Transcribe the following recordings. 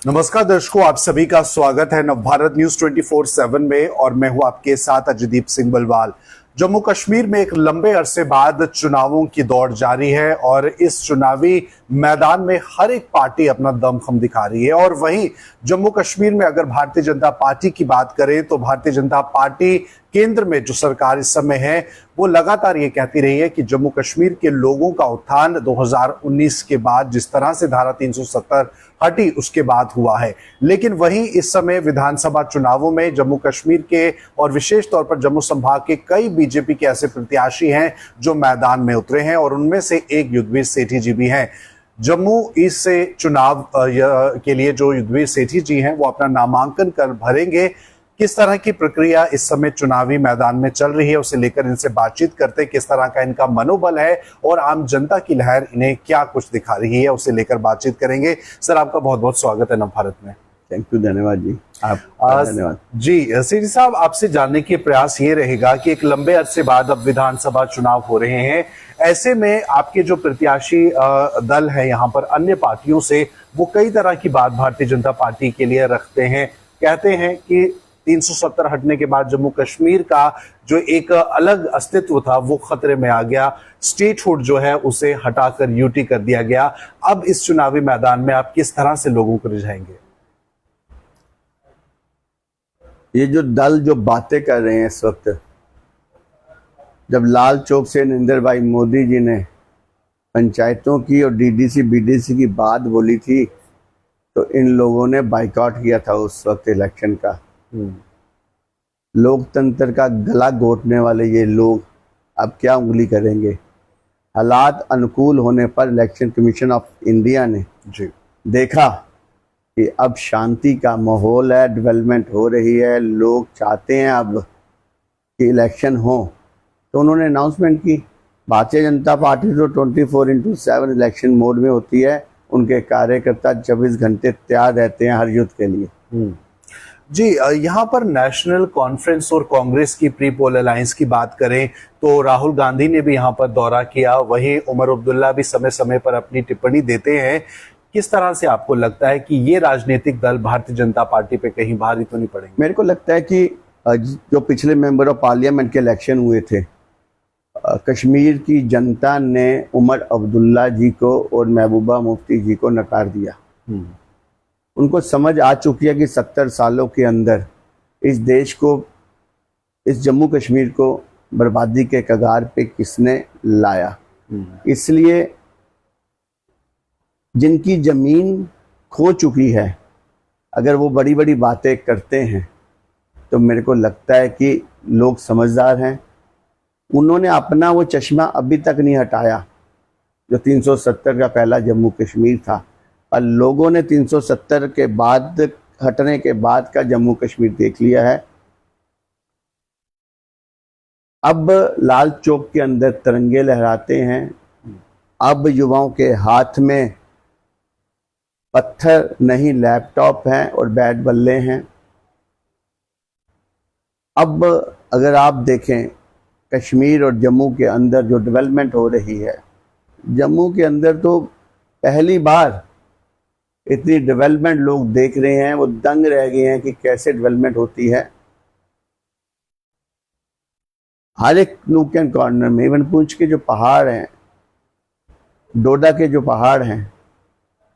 नमस्कार दर्शकों, आप सभी का स्वागत है नवभारत न्यूज 24/7 में और मैं हूं आपके साथ अजयदीप सिंह बलवाल। जम्मू कश्मीर में एक लंबे अरसे बाद चुनावों की दौड़ जारी है और इस चुनावी मैदान में हर एक पार्टी अपना दमखम दिखा रही है। और वहीं जम्मू कश्मीर में अगर भारतीय जनता पार्टी की बात करें तो भारतीय जनता पार्टी केंद्र में जो सरकार इस समय है वो लगातार ये कहती रही है कि जम्मू कश्मीर के लोगों का उत्थान 2019 के बाद जिस तरह से धारा 370 हटी उसके बाद हुआ है। लेकिन वहीं इस समय विधानसभा चुनावों में जम्मू कश्मीर के और विशेष तौर पर जम्मू संभाग के कई बीजेपी के ऐसे प्रत्याशी हैं जो मैदान में उतरे हैं और उनमें से एक युद्धवीर सेठी जी भी हैं। जम्मू ईस्ट से चुनाव के लिए जो युद्धवीर सेठी जी हैं वो अपना नामांकन कर भरेंगे। किस तरह की प्रक्रिया इस समय चुनावी मैदान में चल रही है उसे लेकर इनसे बातचीत करते, किस तरह का इनका मनोबल है और आम जनता की लहर इन्हें क्या कुछ दिखा रही है उसे लेकर बातचीत करेंगे। सर, आपका बहुत बहुत स्वागत है नवभारत में। थैंक यू, धन्यवाद जी। आप धन्यवाद जी। सेठी साहब, आपसे जानने के प्रयास ये रहेगा कि एक लंबे अरसे बाद अब विधानसभा चुनाव हो रहे हैं, ऐसे में आपके जो प्रत्याशी दल है यहाँ पर अन्य पार्टियों से वो कई तरह की बात भारतीय जनता पार्टी के लिए रखते हैं। कहते हैं कि 370 हटने के बाद जम्मू कश्मीर का जो एक अलग अस्तित्व था वो खतरे में आ गया, स्टेटहुड जो है उसे हटाकर यूटी कर दिया गया। अब इस चुनावी मैदान में आप किस तरह से लोगों को रिझाएंगे? ये जो दल जो बातें कर रहे हैं इस वक्त, जब लाल चौक से नरेंद्र भाई मोदी जी ने पंचायतों की और डीडीसी बीडीसी की बात बोली थी तो इन लोगों ने बाइकआउट किया था उस वक्त इलेक्शन का। लोकतंत्र का गला घोटने वाले ये लोग अब क्या उंगली करेंगे? हालात अनुकूल होने पर इलेक्शन कमीशन ऑफ इंडिया ने जी देखा कि अब शांति का माहौल है, डेवलपमेंट हो रही है, लोग चाहते हैं अब कि इलेक्शन हो, तो उन्होंने अनाउंसमेंट की। भारतीय जनता पार्टी तो 24/7 इलेक्शन मोड में होती है, उनके कार्यकर्ता 24 घंटे तैयार रहते हैं हर युद्ध के लिए। जी, यहाँ पर नेशनल कॉन्फ्रेंस और कांग्रेस की प्री पोल अलायंस की बात करें तो राहुल गांधी ने भी यहाँ पर दौरा किया, वहीं उमर अब्दुल्ला भी समय समय पर अपनी टिप्पणी देते हैं। किस तरह से आपको लगता है कि ये राजनीतिक दल भारतीय जनता पार्टी पे कहीं भारी तो नहीं पड़ेंगे? मेरे को लगता है कि जो पिछले मेंबर ऑफ पार्लियामेंट के इलेक्शन हुए थे, कश्मीर की जनता ने उमर अब्दुल्ला जी को और महबूबा मुफ्ती जी को नकार दिया। उनको समझ आ चुकी है कि 70 सालों के अंदर इस देश को, इस जम्मू कश्मीर को बर्बादी के कगार पे किसने लाया। इसलिए जिनकी जमीन खो चुकी है, अगर वो बड़ी बड़ी बातें करते हैं तो मेरे को लगता है कि लोग समझदार हैं। उन्होंने अपना वो चश्मा अभी तक नहीं हटाया जो 370 का पहला जम्मू कश्मीर था, और लोगों ने 370 के बाद हटने के बाद का जम्मू कश्मीर देख लिया है। अब लाल चौक के अंदर तिरंगे लहराते हैं, अब युवाओं के हाथ में पत्थर नहीं लैपटॉप हैं और बैट बल्ले हैं। अब अगर आप देखें कश्मीर और जम्मू के अंदर जो डेवलपमेंट हो रही है, जम्मू के अंदर तो पहली बार इतनी डेवलपमेंट लोग देख रहे हैं, वो दंग रह गए हैं कि कैसे डेवलपमेंट होती है। हर एक नूक एंड कॉर्नर में, इवन पूंछ के जो पहाड़ हैं, डोडा के जो पहाड़ हैं,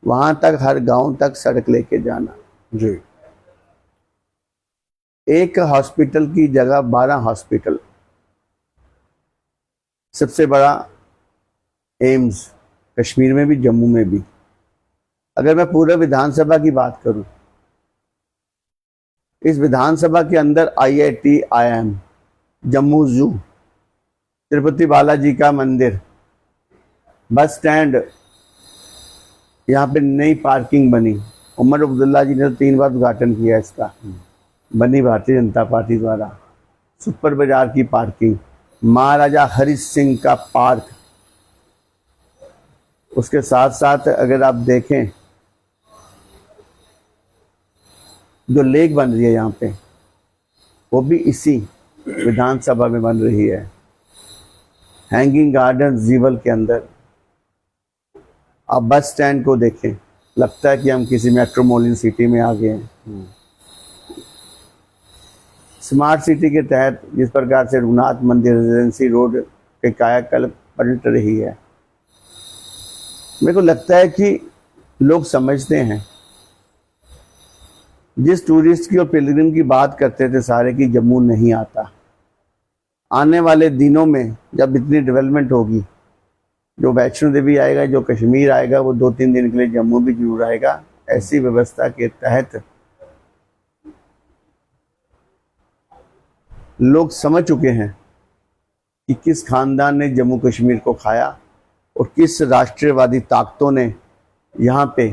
वहां तक हर गांव तक सड़क लेके जाना। जी, एक हॉस्पिटल की जगह 12 हॉस्पिटल, सबसे बड़ा एम्स कश्मीर में भी जम्मू में भी। अगर मैं पूरे विधानसभा की बात करूं, इस विधानसभा के अंदर IIT IIM, जम्मू जू, तिरुपति बालाजी का मंदिर, बस स्टैंड, यहाँ पे नई पार्किंग बनी। उमर अब्दुल्ला जी ने तो 3 बार उद्घाटन किया इसका, बनी भारतीय जनता पार्टी द्वारा। सुपर बाजार की पार्किंग, महाराजा हरि सिंह का पार्क, उसके साथ साथ अगर आप देखें जो लेक बन रही है यहाँ पे, वो भी इसी विधानसभा में बन रही है। हैंगिंग गार्डन जीवल के अंदर, आप बस स्टैंड को देखें, लगता है कि हम किसी मेट्रोपॉलिटन सिटी में आ गए हैं। स्मार्ट सिटी के तहत जिस प्रकार से रघुनाथ मंदिर रेजिडेंसी रोड के कायाकल्प पलट रही है, मेरे को लगता है कि लोग समझते हैं। जिस टूरिस्ट की और पिलग्रिम की बात करते थे सारे की जम्मू नहीं आता, आने वाले दिनों में जब इतनी डेवलपमेंट होगी, जो वैष्णो देवी आएगा, जो कश्मीर आएगा, वो 2-3 दिन के लिए जम्मू भी जरूर आएगा। ऐसी व्यवस्था के तहत लोग समझ चुके हैं कि किस खानदान ने जम्मू कश्मीर को खाया और किस राष्ट्रवादी ताकतों ने यहाँ पे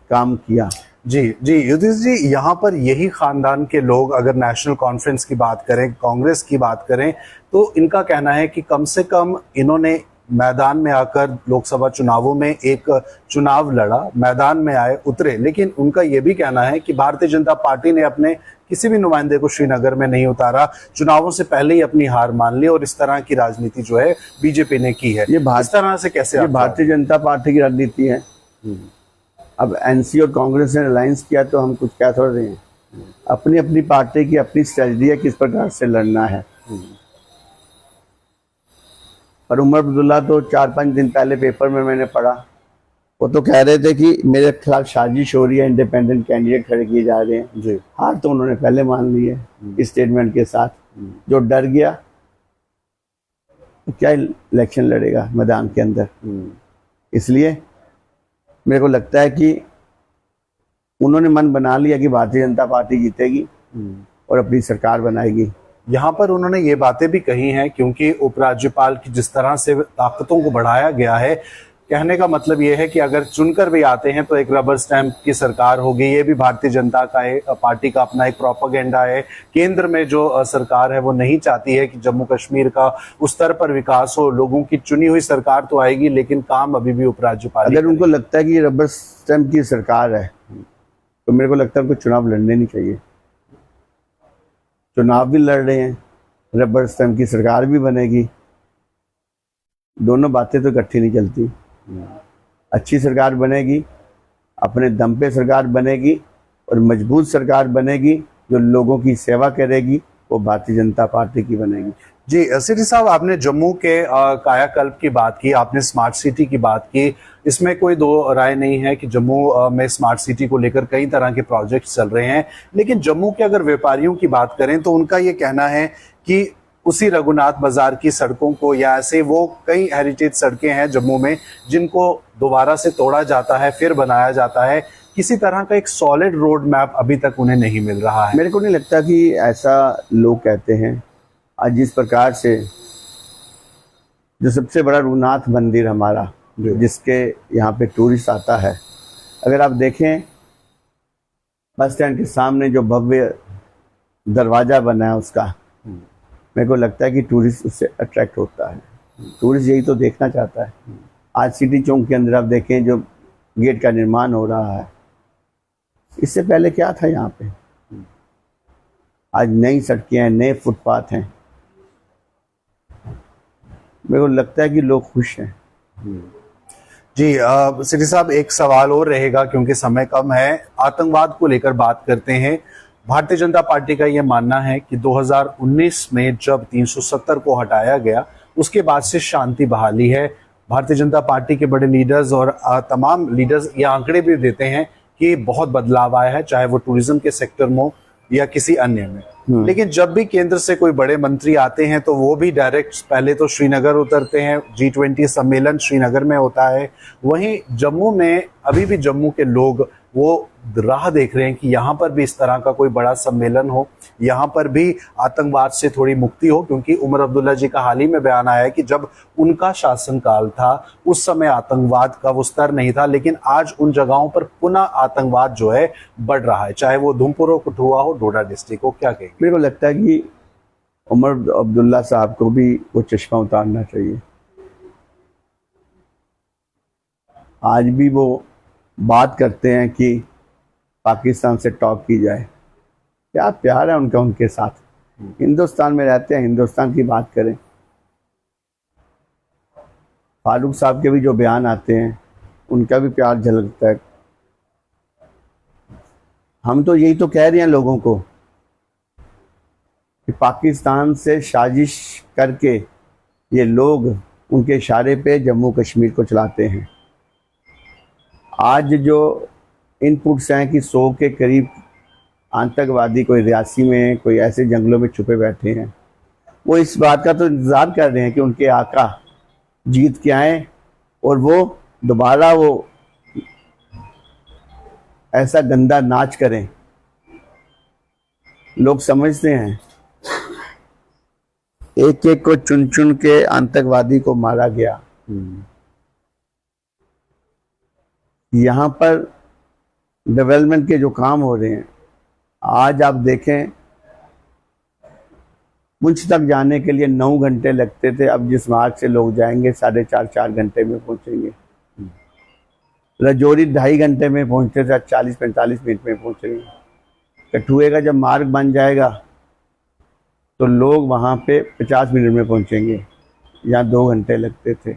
काम किया। जी जी युधिष्ठिर जी, यहाँ पर यही खानदान के लोग अगर नेशनल कॉन्फ्रेंस की बात करें, कांग्रेस की बात करें, तो इनका कहना है कि कम से कम इन्होंने मैदान में आकर लोकसभा चुनावों में एक चुनाव लड़ा, मैदान में आए, उतरे, लेकिन उनका यह भी कहना है कि भारतीय जनता पार्टी ने अपने किसी भी नुमाइंदे को श्रीनगर में नहीं उतारा, चुनावों से पहले ही अपनी हार मान ली और इस तरह की राजनीति जो है बीजेपी ने की है। इस तरह से कैसे भारतीय जनता पार्टी की राजनीति है। अब एनसी और कांग्रेस ने अलायंस किया तो हम कुछ कह थोड़ रहे हैं। अपनी अपनी पार्टी की अपनी स्ट्रेटजी है किस प्रकार से लड़ना है। पर उमर अब्दुल्ला तो 4-5 दिन पहले पेपर में मैंने पढ़ा, वो तो कह रहे थे कि मेरे खिलाफ साजिश हो रही है, इंडिपेंडेंट कैंडिडेट खड़े किए जा रहे हैं। जी। हार तो उन्होंने पहले मान ली है इस स्टेटमेंट के साथ। जो डर गया तो क्या इलेक्शन लड़ेगा मैदान के अंदर। इसलिए मेरे को लगता है कि उन्होंने मन बना लिया कि भारतीय जनता पार्टी जीतेगी और अपनी सरकार बनाएगी। यहाँ पर उन्होंने ये बातें भी कही हैं, क्योंकि उपराज्यपाल की जिस तरह से ताकतों को बढ़ाया गया है, कहने का मतलब ये है कि अगर चुनकर भी आते हैं तो एक रबर स्टैंप की सरकार होगी। ये भी भारतीय जनता पार्टी का अपना एक प्रोपेगेंडा है। केंद्र में जो सरकार है वो नहीं चाहती है कि जम्मू कश्मीर का उस स्तर पर विकास हो। लोगों की चुनी हुई सरकार तो आएगी, लेकिन काम अभी भी उपराज्यपाल। अगर उनको लगता है कि ये रबर स्टैंप की सरकार है तो मेरे को लगता है उनको चुनाव लड़ने नहीं चाहिए। चुनाव भी लड़ रहे हैं, रबर स्टैंप की सरकार भी बनेगी, दोनों बातें तो इकट्ठी नहीं चलती। अच्छी सरकार बनेगी, अपने दम पे सरकार बनेगी और मजबूत सरकार बनेगी जो लोगों की सेवा करेगी, वो भारतीय जनता पार्टी की बनेगी। जी सिटी साहब, आपने जम्मू के कायाकल्प की बात की, आपने स्मार्ट सिटी की बात की। इसमें कोई दो राय नहीं है कि जम्मू में स्मार्ट सिटी को लेकर कई तरह के प्रोजेक्ट्स चल रहे हैं, लेकिन जम्मू के अगर व्यापारियों की बात करें तो उनका ये कहना है कि उसी रघुनाथ बाजार की सड़कों को, या ऐसे वो कई हेरिटेज सड़कें हैं जम्मू में जिनको दोबारा से तोड़ा जाता है, फिर बनाया जाता है, किसी तरह का एक सॉलिड रोड मैप अभी तक उन्हें नहीं मिल रहा है। मेरे को नहीं लगता कि ऐसा लोग कहते हैं। आज जिस प्रकार से जो सबसे बड़ा रघुनाथ मंदिर हमारा, जिसके यहाँ पे टूरिस्ट आता है, अगर आप देखें बस स्टैंड के सामने जो भव्य दरवाजा बना है उसका, मेरे को लगता है कि टूरिस्ट उससे अट्रैक्ट होता है। टूरिस्ट यही तो देखना चाहता है। आज सिटी चौक के अंदर आप देखें जो गेट का निर्माण हो रहा है, इससे पहले क्या था यहाँ पे? आज नई सड़कें हैं, नए फुटपाथ हैं। मेरे को लगता है कि लोग खुश हैं। जी सिटी साहब, एक सवाल और रहेगा क्योंकि समय कम है। आतंकवाद को लेकर बात करते हैं। भारतीय जनता पार्टी का यह मानना है कि 2019 में जब 370 को हटाया गया, उसके बाद से शांति बहाली है। भारतीय जनता पार्टी के बड़े लीडर्स और तमाम लीडर्स ये आंकड़े भी देते हैं कि बहुत बदलाव आया है, चाहे वो टूरिज्म के सेक्टर में हो या किसी अन्य में। लेकिन जब भी केंद्र से कोई बड़े मंत्री आते हैं तो वो भी डायरेक्ट पहले तो श्रीनगर उतरते हैं। G20 सम्मेलन श्रीनगर में होता है। वहीं जम्मू में अभी भी जम्मू के लोग वो राह देख रहे हैं कि यहाँ पर भी इस तरह का कोई बड़ा सम्मेलन हो, यहाँ पर भी आतंकवाद से थोड़ी मुक्ति हो, क्योंकि उमर अब्दुल्ला जी का हाल ही में बयान आया है कि जब उनका शासनकाल था उस समय आतंकवाद का वो स्तर नहीं था, लेकिन आज उन जगहों पर पुनः आतंकवाद जो है बढ़ रहा है, चाहे वो उधमपुर हो, कठुआ हो, डोडा डिस्ट्रिक्ट हो। क्या कहेंगे? मेरे को लगता है कि उमर अब्दुल्ला साहब को भी वो चश्मा उतारना चाहिए। आज भी वो बात करते हैं कि पाकिस्तान से टॉक की जाए। क्या प्यार है उनका उनके साथ। हिंदुस्तान में रहते हैं, हिंदुस्तान की बात करें। फारूक साहब के भी जो बयान आते हैं उनका भी प्यार झलकता है। हम तो यही तो कह रहे हैं लोगों को कि पाकिस्तान से साजिश करके ये लोग उनके इशारे पे जम्मू कश्मीर को चलाते हैं। आज जो इनपुट्स हैं कि 100 के करीब आतंकवादी कोई रियासी में, कोई ऐसे जंगलों में छुपे बैठे हैं, वो इस बात का तो इंतज़ार कर रहे हैं कि उनके आका जीत के आए और वो दोबारा वो ऐसा गंदा नाच करें। लोग समझते हैं एक एक को चुन चुन के आतंकवादी को मारा गया। यहाँ पर डेवलपमेंट के जो काम हो रहे हैं, आज आप देखें पुंछ तक जाने के लिए 9 घंटे लगते थे, अब जिस मार्ग से लोग जाएंगे 4.5 घंटे में पहुंचेंगे। रजौरी 2.5 घंटे में पहुंचते थे, 40-45 मिनट में पहुंचेंगे। कठुए का जब मार्ग बन जाएगा तो लोग वहाँ पे 50 मिनट में पहुंचेंगे, यहाँ 2 घंटे लगते थे।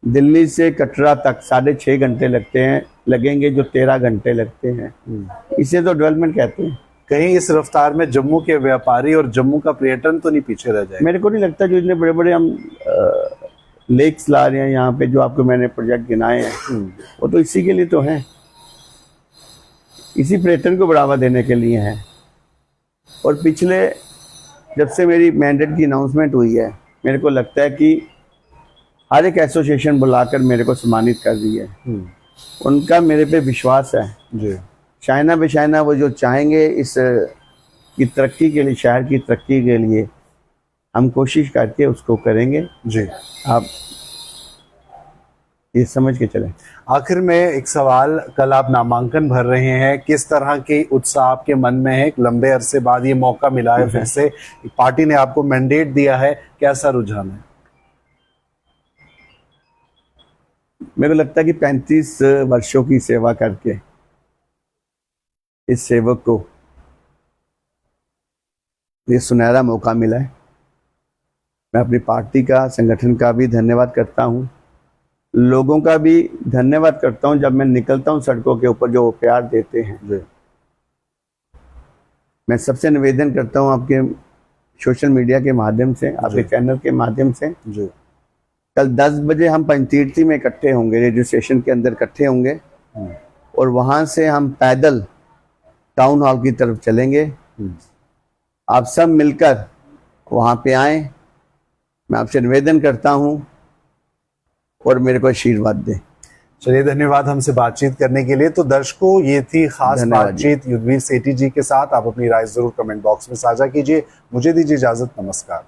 दिल्ली से कटरा तक 6.5 घंटे लगेंगे, जो 13 घंटे लगते हैं। इसे तो डेवलपमेंट कहते हैं। कहीं इस रफ्तार में जम्मू के व्यापारी और जम्मू का पर्यटन तो नहीं पीछे रह जाएगा? मेरे को नहीं लगता। जो इतने बड़े बड़े हम लेक्स ला रहे हैं यहाँ पे, जो आपको मैंने प्रोजेक्ट गिनाए हैं, वो तो इसी के लिए तो हैं, इसी पर्यटन को बढ़ावा देने के लिए हैं। और पिछले जब से मेरी मैंडेट की अनाउंसमेंट हुई है, मेरे को लगता है कि हर एक एसोसिएशन बुलाकर मेरे को सम्मानित कर दी है। उनका मेरे पे विश्वास है जी। चाइना बेचाइना वो जो चाहेंगे इस की तरक्की के लिए, शहर की तरक्की के लिए हम कोशिश करके उसको करेंगे जी। आप ये समझ के चलें। आखिर में एक सवाल, कल आप नामांकन भर रहे हैं, किस तरह के उत्साह आपके मन में है? एक लंबे अरसे बाद ये मौका मिला है, फिर से पार्टी ने आपको मैंडेट दिया है, कैसा रुझान है? मेरे को लगता है कि 35 वर्षों की सेवा करके इस सेवक को ये सुनहरा मौका मिला है। मैं अपनी पार्टी का, संगठन का भी धन्यवाद करता हूँ, लोगों का भी धन्यवाद करता हूँ। जब मैं निकलता हूँ सड़कों के ऊपर, जो वो प्यार देते हैं, मैं सबसे निवेदन करता हूँ आपके सोशल मीडिया के माध्यम से, आपके चैनल के माध्यम से, कल 10 बजे हम पंचतीर्थी में इकट्ठे होंगे, रेडियो स्टेशन के अंदर इकट्ठे होंगे, और वहाँ से हम पैदल टाउन हॉल की तरफ चलेंगे। आप सब मिलकर वहाँ पे आएं, मैं आपसे निवेदन करता हूँ, और मेरे को आशीर्वाद दें। चलिए, धन्यवाद हमसे बातचीत करने के लिए। तो दर्शकों, ये थी खास बातचीत युद्धवीर सेठी जी के साथ। आप अपनी राय जरूर कमेंट बॉक्स में साझा कीजिए। मुझे दीजिए इजाजत, नमस्कार।